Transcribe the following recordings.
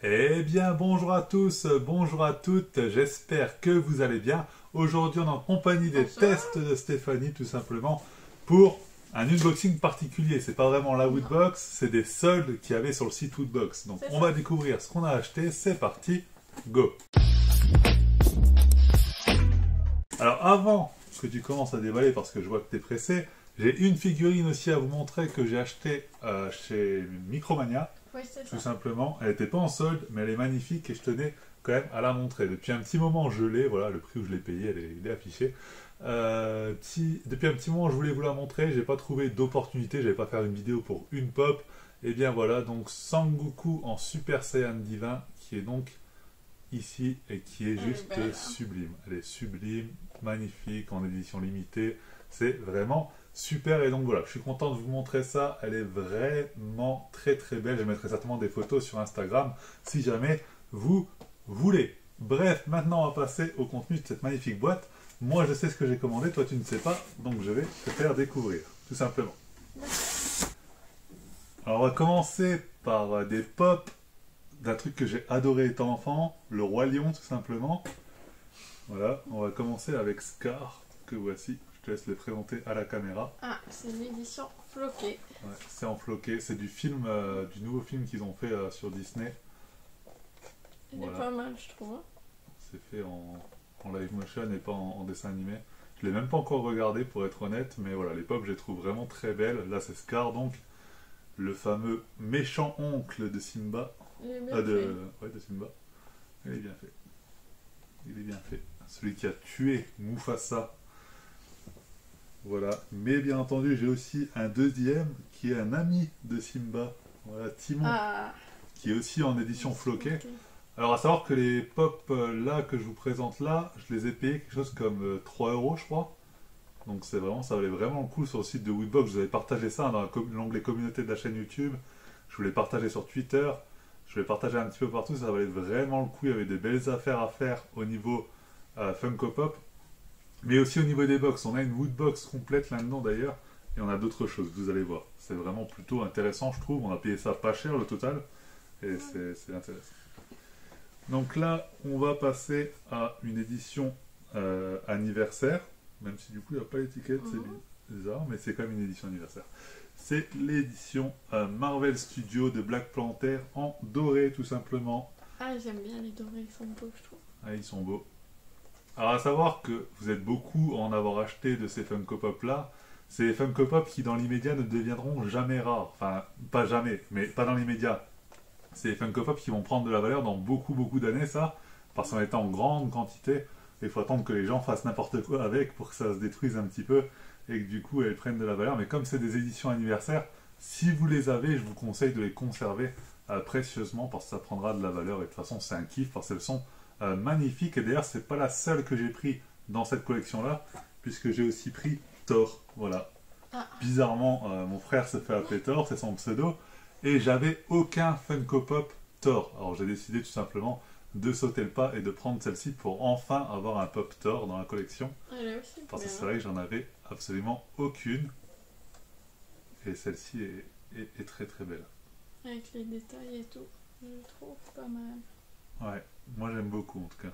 Eh bien, bonjour à tous, bonjour à toutes, j'espère que vous allez bien. Aujourd'hui, on est en compagnie des Bonsoir. tests de Stéphanie, tout simplement, pour un unboxing particulier. C'est pas vraiment la Non. Woodbox, c'est des soldes qu'il y avait sur le site Woodbox. Donc, C'est on ça. va découvrir ce qu'on a acheté. C'est parti, go! Alors, avant que tu commences à déballer, parce que je vois que tu es pressé, j'ai une figurine aussi à vous montrer que j'ai achetée chez Micromania. Oui, c'est Tout ça. simplement, elle n'était pas en solde, mais elle est magnifique et je tenais quand même à la montrer. Depuis un petit moment, je l'ai, voilà, le prix où je l'ai payé, il est affiché. Depuis un petit moment, je voulais vous la montrer, j'ai pas trouvé d'opportunité, j'allais pas faire une vidéo pour une pop. Et bien voilà, donc Sangoku en Super Saiyan divin, qui est donc ici et qui est Elle est juste belle, hein. sublime. Elle est sublime, magnifique, en édition limitée. C'est vraiment super. Et donc voilà, je suis content de vous montrer ça. Elle est vraiment très très belle. Je mettrai certainement des photos sur Instagram si jamais vous voulez. Bref, maintenant on va passer au contenu de cette magnifique boîte. Moi je sais ce que j'ai commandé, toi tu ne sais pas, donc je vais te faire découvrir, tout simplement. Alors on va commencer par des pops d'un truc que j'ai adoré étant enfant, le Roi Lion tout simplement. Voilà, on va commencer avec Scar, que voici. Je te laisse les présenter à la caméra. Ah, c'est une édition floquée. Ouais, c'est en floqué, c'est du film, du nouveau film qu'ils ont fait sur Disney. Elle Voilà. est pas mal, je trouve. C'est fait en live motion et pas en dessin animé. Je l'ai même pas encore regardé pour être honnête, mais voilà, les pop je les trouve vraiment très belles. Là c'est Scar donc, le fameux méchant oncle de Simba. Il est bien Ouais, de Simba. Il est bien fait. Il est bien fait. Celui qui a tué Mufasa. Voilà. Mais bien entendu, j'ai aussi un deuxième qui est un ami de Simba. Voilà, Timon, Ah, qui est aussi en édition floquée. floquée. Alors, à savoir que les pop là que je vous présente là, je les ai payés quelque chose comme 3 euros, je crois. Donc, c'est vraiment, ça valait vraiment le coup sur le site de Woodbox. Je vous avais partagé ça dans l'onglet communauté de la chaîne YouTube. Je voulais partager sur Twitter. Je voulais partager un petit peu partout. Ça valait vraiment le coup. Il y avait des belles affaires à faire au niveau Funko Pop. Mais aussi au niveau des box. On a une Woodbox complète là-dedans d'ailleurs. Et on a d'autres choses, vous allez voir. C'est vraiment plutôt intéressant, je trouve. On a payé ça pas cher le total. Et c'est intéressant. Donc là, on va passer à une édition anniversaire. Même si du coup, il n'y a pas l'étiquette, c'est bizarre, mais c'est quand même une édition anniversaire. C'est l'édition Marvel Studios de Black Panther en doré, tout simplement. Ah, j'aime bien les dorés, ils sont beaux, je trouve. Ah, ils sont beaux. Alors, à savoir que vous êtes beaucoup à en avoir acheté de ces Funko Pop là. C'est des Funko Pop qui, dans l'immédiat, ne deviendront jamais rares. Enfin, pas jamais, mais pas dans l'immédiat. C'est des Funko Pop qui vont prendre de la valeur dans beaucoup, beaucoup d'années, ça. Parce qu'en étant en grande quantité, il faut attendre que les gens fassent n'importe quoi avec pour que ça se détruise un petit peu. Et que du coup, elles prennent de la valeur. Mais comme c'est des éditions anniversaires, si vous les avez, je vous conseille de les conserver précieusement parce que ça prendra de la valeur. Et de toute façon, c'est un kiff parce qu'elles sont magnifique. Et d'ailleurs, c'est pas la seule que j'ai pris dans cette collection-là, puisque j'ai aussi pris Thor. Voilà. Ah. Bizarrement, mon frère s'est fait appeler Thor, c'est son pseudo, et j'avais aucun Funko Pop Thor. Alors j'ai décidé tout simplement de sauter le pas et de prendre celle-ci pour enfin avoir un Pop Thor dans la collection. Elle est aussi Parce que bien. c'est vrai que j'en avais absolument aucune. Et celle-ci est très très belle. Avec les détails et tout, je le trouve pas mal. Ouais, moi j'aime beaucoup en tout cas.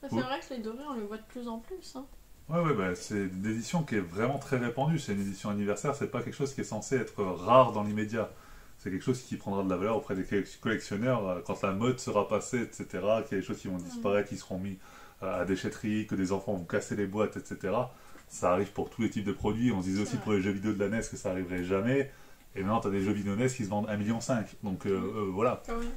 Ah, c'est Oui. vrai que les dorés, on les voit de plus en plus. Hein. Ouais, bah, c'est une édition qui est vraiment très répandue. C'est une édition anniversaire, c'est pas quelque chose qui est censé être rare dans l'immédiat. C'est quelque chose qui prendra de la valeur auprès des collectionneurs quand la mode sera passée, etc. Qu'il y a des choses qui vont disparaître, qui seront mis à déchetterie, que des enfants vont casser les boîtes, etc. Ça arrive pour tous les types de produits. On se disait aussi pour les jeux vidéo de la NES que ça arriverait jamais. Et maintenant, tu as des jeux vidéo NES qui se vendent 1,5 million. Donc voilà. Ah oui.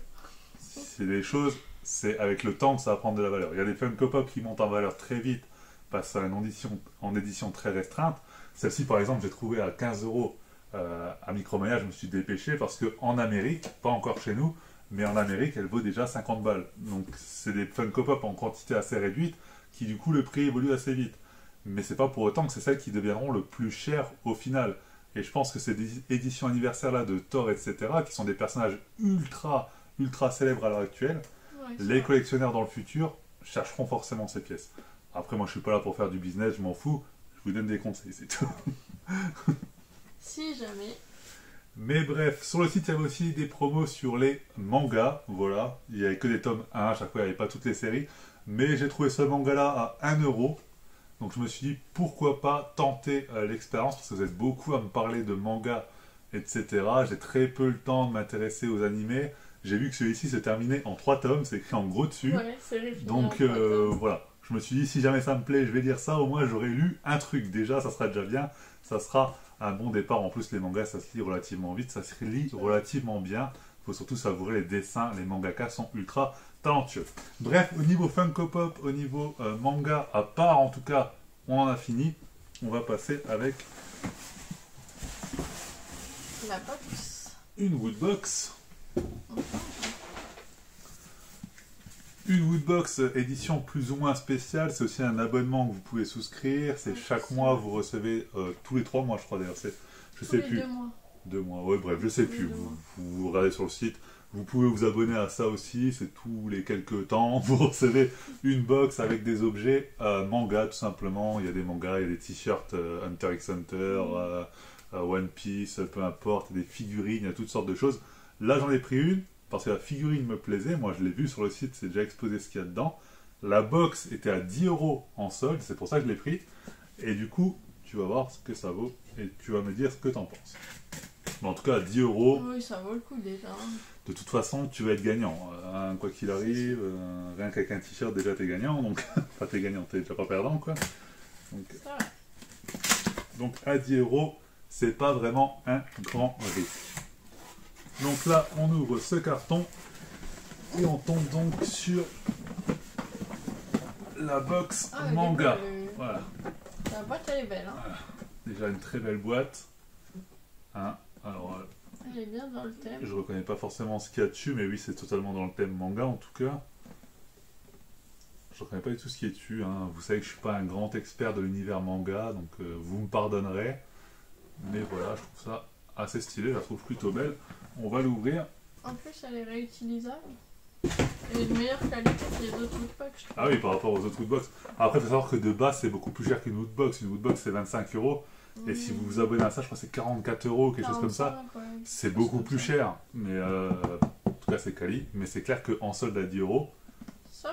C'est des choses, c'est avec le temps que ça va prendre de la valeur. Il y a des Funko Pop qui montent en valeur très vite parce à en édition très restreinte. Celle-ci, par exemple, j'ai trouvé à 15 euros à Micromania. Je me suis dépêché parce qu'en Amérique, pas encore chez nous, mais en Amérique, elle vaut déjà 50 balles. Donc, c'est des Funko Pop en quantité assez réduite qui, du coup, le prix évolue assez vite. Mais c'est pas pour autant que c'est celles qui deviendront le plus cher au final. Et je pense que ces éditions anniversaires-là de Thor, etc., qui sont des personnages ultra célèbres à l'heure actuelle, Ouais, les collectionneurs dans le futur chercheront forcément ces pièces. Après, moi, je suis pas là pour faire du business, je m'en fous. Je vous donne des conseils, c'est tout. si jamais. Mais bref, sur le site, il y avait aussi des promos sur les mangas. Voilà, il n'y avait que des tomes 1 à chaque fois, il n'y avait pas toutes les séries. Mais j'ai trouvé ce manga-là à 1 €. Donc je me suis dit, pourquoi pas tenter l'expérience, parce que vous êtes beaucoup à me parler de manga, etc. J'ai très peu le temps de m'intéresser aux animés. J'ai vu que celui-ci se terminait en 3 tomes, c'est écrit en gros dessus. Ouais, c'est vrai. Donc voilà, je me suis dit, si jamais ça me plaît, je vais lire ça, au moins j'aurai lu un truc. Déjà, ça sera déjà bien, ça sera un bon départ. En plus, les mangas, ça se lit relativement vite, ça se lit relativement bien. Il faut surtout savourer les dessins, les mangakas sont ultra talentueux. Bref, au niveau Funko Pop, au niveau manga, à part en tout cas, on en a fini. On va passer avec La box. une Woodbox. Une Woodbox édition plus ou moins spéciale, c'est aussi un abonnement que vous pouvez souscrire. C'est chaque mois, vous recevez tous les 3 mois, je crois d'ailleurs. Je sais plus. 2 mois. 2 mois, ouais, bref, je sais plus. Vous regardez sur le site. Vous pouvez vous abonner à ça aussi, c'est tous les quelques temps. Vous recevez une box avec des objets manga, tout simplement. Il y a des mangas, il y a des t-shirts Hunter x Hunter, One Piece, peu importe, des figurines, il y a toutes sortes de choses. Là, j'en ai pris une parce que la figurine me plaisait. Moi, je l'ai vue sur le site, c'est déjà exposé ce qu'il y a dedans. La box était à 10 € en solde, c'est pour ça que je l'ai pris. Et du coup, tu vas voir ce que ça vaut et tu vas me dire ce que tu en penses. Mais en tout cas, à 10 €. Oui, ça vaut le coup déjà. De toute façon, tu vas être gagnant. Quoi qu'il arrive, rien qu'avec un t-shirt, déjà t'es gagnant. Donc, enfin, t'es gagnant, t'es déjà pas perdant, quoi. Donc à 10 €, c'est pas vraiment un grand risque. Donc là, on ouvre ce carton et on tombe donc sur la box manga. Voilà. La boîte, elle est belle. Hein. Voilà. Déjà une très belle boîte. Hein. Alors, elle est bien dans le thème. Je reconnais pas forcément ce qu'il y a dessus, mais oui, c'est totalement dans le thème manga en tout cas. Je reconnais pas du tout ce qui est dessus. Hein. Vous savez que je suis pas un grand expert de l'univers manga, donc vous me pardonnerez. Mais voilà, je trouve ça assez stylé, je la trouve plutôt belle. On va l'ouvrir. En plus, elle est réutilisable. Et de meilleure qualité que les autres woodbox. Ah oui, par rapport aux autres woodbox. Après, il faut savoir que de base, c'est beaucoup plus cher qu'une woodbox. Une woodbox, c'est 25 €. Et si vous vous abonnez à ça, je crois que c'est 44 €, quelque chose comme ça. Ouais, c'est beaucoup plus cher. Mais en tout cas, c'est quali. Mais c'est clair qu'en solde à 10 €, ça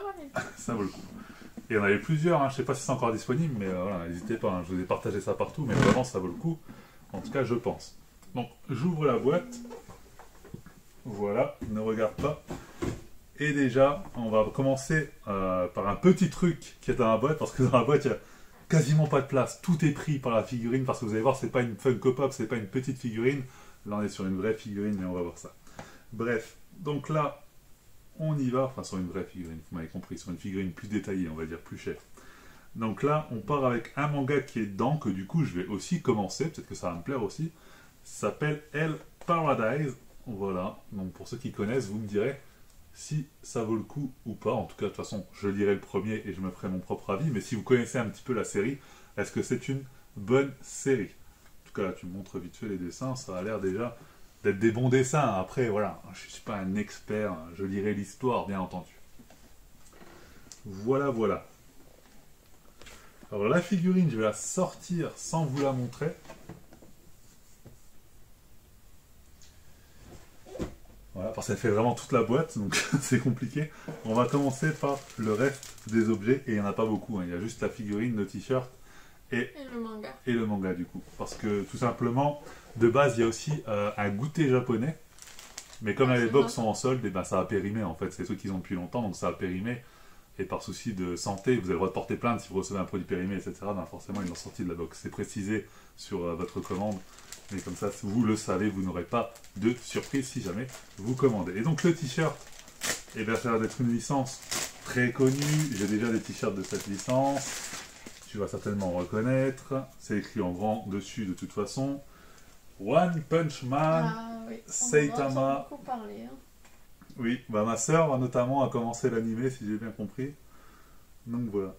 vaut le coup. Et il y en avait plusieurs. Hein. Je ne sais pas si c'est encore disponible, mais voilà, n'hésitez pas. Hein. Je vous ai partagé ça partout. Mais vraiment, ça vaut le coup. En tout cas, je pense. Donc, j'ouvre la boîte. Voilà, ne regarde pas. Et déjà, on va commencer par un petit truc qui est dans la boîte, parce que dans la boîte, il n'y a quasiment pas de place. Tout est pris par la figurine, parce que vous allez voir, c'est pas une Funko Pop, c'est pas une petite figurine. Là, on est sur une vraie figurine, mais on va voir ça. Bref, donc là, on y va. Enfin, sur une vraie figurine, vous m'avez compris, sur une figurine plus détaillée, on va dire plus chère. Donc là, on part avec un manga qui est dedans, que du coup, je vais aussi commencer, peut-être que ça va me plaire aussi. Ça s'appelle Hell Paradise. Voilà, donc pour ceux qui connaissent, vous me direz si ça vaut le coup ou pas. En tout cas, de toute façon, je lirai le premier et je me ferai mon propre avis. Mais si vous connaissez un petit peu la série, est-ce que c'est une bonne série? En tout cas, là, tu me montres vite fait les dessins. Ça a l'air déjà d'être des bons dessins. Après, voilà, je ne suis pas un expert. Je lirai l'histoire, bien entendu. Voilà, voilà. Alors, la figurine, je vais la sortir sans vous la montrer. Voilà, parce qu'elle fait vraiment toute la boîte, donc c'est compliqué. On va commencer par le reste des objets, et il n'y en a pas beaucoup. Hein. Il y a juste la figurine, le t-shirt et le manga du coup. Parce que tout simplement, de base, il y a aussi un goûter japonais. Mais comme les box sont en solde, et ben, ça a périmé en fait. C'est ceux qu'ils ont depuis longtemps, donc ça a périmé. Et par souci de santé, vous avez le droit de porter plainte si vous recevez un produit périmé, etc. Ben, forcément, ils l'ont sorti de la box. C'est précisé sur votre commande. Mais comme ça, si vous le savez, vous n'aurez pas de surprise si jamais vous commandez. Et donc le t-shirt, eh bien, ça a l'air d'être une licence très connue. J'ai déjà des t-shirts de cette licence. Tu vas certainement reconnaître. C'est écrit en grand dessus de toute façon. One Punch Man, Saitama. On en a beaucoup parlé, hein. Oui, bah, ma soeur notamment a commencé l'animé, si j'ai bien compris. Donc voilà.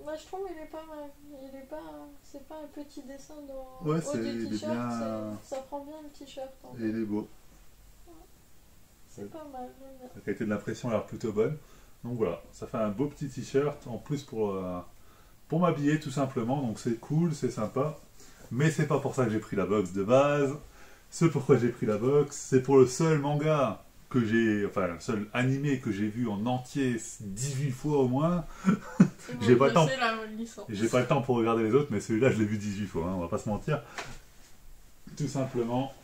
Moi, je trouve qu'il est pas mal. Il est pas, c'est pas un petit dessin dans ouais, haut du t-shirt. Bien... Ça prend bien le t-shirt. Et il est beau. Ouais. C'est pas mal. La qualité de l'impression a l'air plutôt bonne. Donc voilà, ça fait un beau petit t-shirt. En plus pour m'habiller tout simplement. Donc c'est cool, c'est sympa. Mais c'est pas pour ça que j'ai pris la box de base. ce pourquoi j'ai pris la box, c'est pour le seul manga que j'ai, enfin le seul animé que j'ai vu en entier 18 fois au moins. C'est J'ai pas le temps. c'est la licence. J'ai pas le temps pour regarder les autres, mais celui-là je l'ai vu 18 fois, hein, on va pas se mentir. Tout simplement,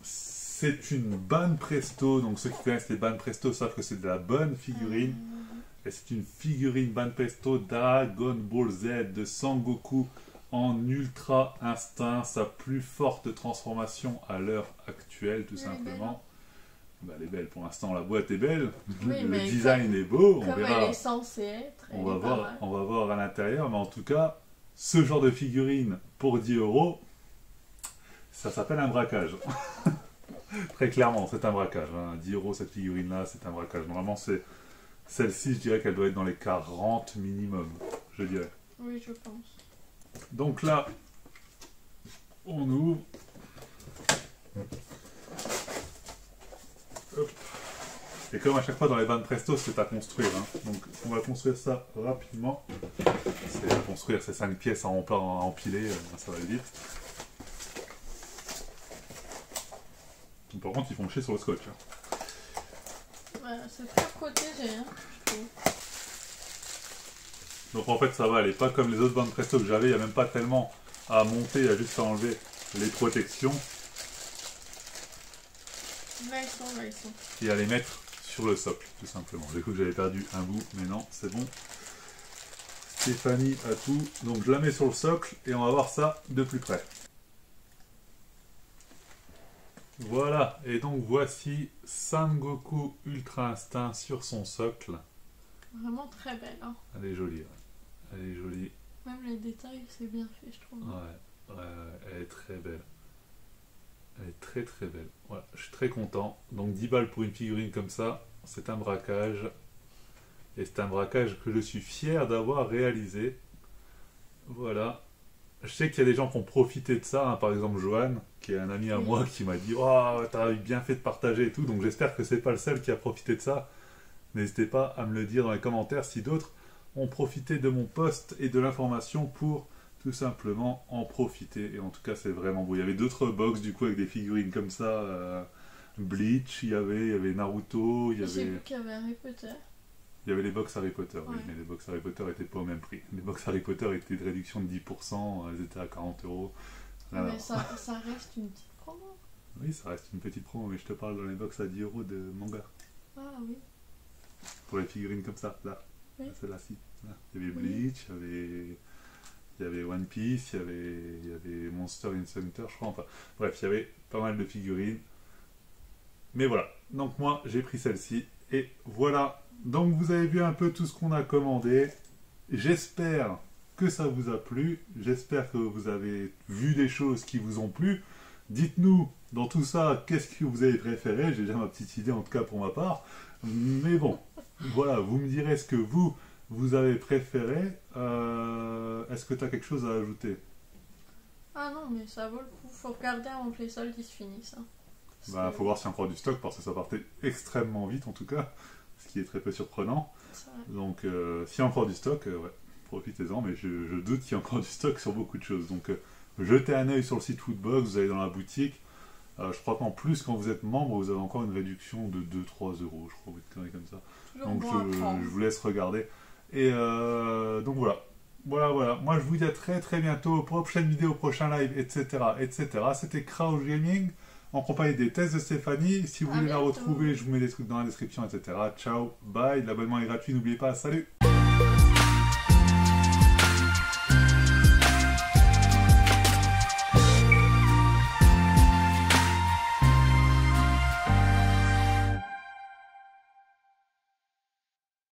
c'est une Ban Presto, donc ceux qui connaissent les Ban Presto savent que c'est de la bonne figurine. Et c'est une figurine Ban Presto Dragon Ball Z de Sangoku en Ultra Instinct, sa plus forte transformation à l'heure actuelle, tout simplement. Bah, elle est belle, pour l'instant la boîte est belle, Oui, le design est beau, on Comme verra. elle est censée être, On va voir à l'intérieur, mais en tout cas, ce genre de figurine pour 10 €, ça s'appelle un braquage. Très clairement, c'est un braquage. Hein. 10 € cette figurine-là, c'est un braquage. Normalement, c'est celle-ci, je dirais qu'elle doit être dans les 40 minimum, je dirais. Oui, je pense. Donc là, on ouvre. Hop. Et comme à chaque fois dans les Ban Presto, c'est à construire. Hein. Donc on va construire ça rapidement. C'est à construire ces 5 pièces à empiler, ça va aller vite. Par contre, ils font chier sur le scotch. Hein. Ouais, c'est très protégé, hein, je trouve. Donc en fait, ça va, elle n'est pas comme les autres bandes presto que j'avais, il n'y a même pas tellement à monter, il y a juste à enlever les protections Là, ils sont. et à les mettre sur le socle, tout simplement. J'ai cru que j'avais perdu un bout, mais non, c'est bon. Stéphanie a tout, donc je la mets sur le socle et on va voir ça de plus près. Voilà, et donc voici Sangoku Ultra Instinct sur son socle. Vraiment très belle, hein. Elle est jolie, ouais. Elle est jolie. Même les détails, c'est bien fait, je trouve. Ouais, elle est très belle. Elle est très très belle. Voilà, je suis très content. Donc 10 balles pour une figurine comme ça, c'est un braquage. Et c'est un braquage que je suis fier d'avoir réalisé. Voilà. Je sais qu'il y a des gens qui ont profité de ça, hein. Par exemple Johan, qui est un ami à moi, qui m'a dit « Oh, t'as bien fait de partager et tout », donc j'espère que c'est pas le seul qui a profité de ça. N'hésitez pas à me le dire dans les commentaires si d'autres ont profité de mon post et de l'information pour tout simplement en profiter. Et en tout cas, c'est vraiment beau. Il y avait d'autres box du coup avec des figurines comme ça. Bleach, il y avait Naruto, il y J'ai avait... vu qu'il y avait Harry Potter. Il y avait les box Harry Potter, oui, Ouais. mais les box Harry Potter n'étaient pas au même prix. Les box Harry Potter étaient de réduction de 10%, elles étaient à 40 €. Mais ça reste une petite promo. Oui, ça reste une petite promo, mais je te parle dans les box à 10 € de manga. Ah oui. Pour les figurines comme ça, là. Oui. Celle-là-ci. Là. Il y avait Bleach, il y avait One Piece, il y avait Monster Hunter, je crois. Enfin, bref, il y avait pas mal de figurines. Mais voilà. Donc moi, j'ai pris celle-ci. Et voilà. Donc vous avez vu un peu tout ce qu'on a commandé. J'espère que ça vous a plu. J'espère que vous avez vu des choses qui vous ont plu. Dites-nous dans tout ça, qu'est-ce que vous avez préféré. J'ai déjà ma petite idée en tout cas pour ma part. Mais bon, voilà, vous me direz ce que vous avez préféré. Est-ce que tu as quelque chose à ajouter? Ah non, mais ça vaut le coup. Faut regarder avant que les soldes ils se finissent. Hein. Bah, faut voir s'il y a encore du stock parce que ça partait extrêmement vite en tout cas, ce qui est très peu surprenant. Donc, s'il y a encore du stock, ouais, profitez-en, mais je doute qu'il y ait encore du stock sur beaucoup de choses. Donc, jetez un œil sur le site Woodbox, vous allez dans la boutique. Je crois qu'en plus, quand vous êtes membre, vous avez encore une réduction de 2-3 €, je crois, comme ça. Donc, je vous laisse regarder. Et donc voilà. Voilà. Moi, je vous dis à très très bientôt. Prochaine vidéo, prochain live, etc. C'était Kraus Gaming en compagnie des tests de Stéphanie. Si vous voulez la retrouver, je vous mets des trucs dans la description, etc. Ciao, bye. L'abonnement est gratuit, n'oubliez pas. Salut!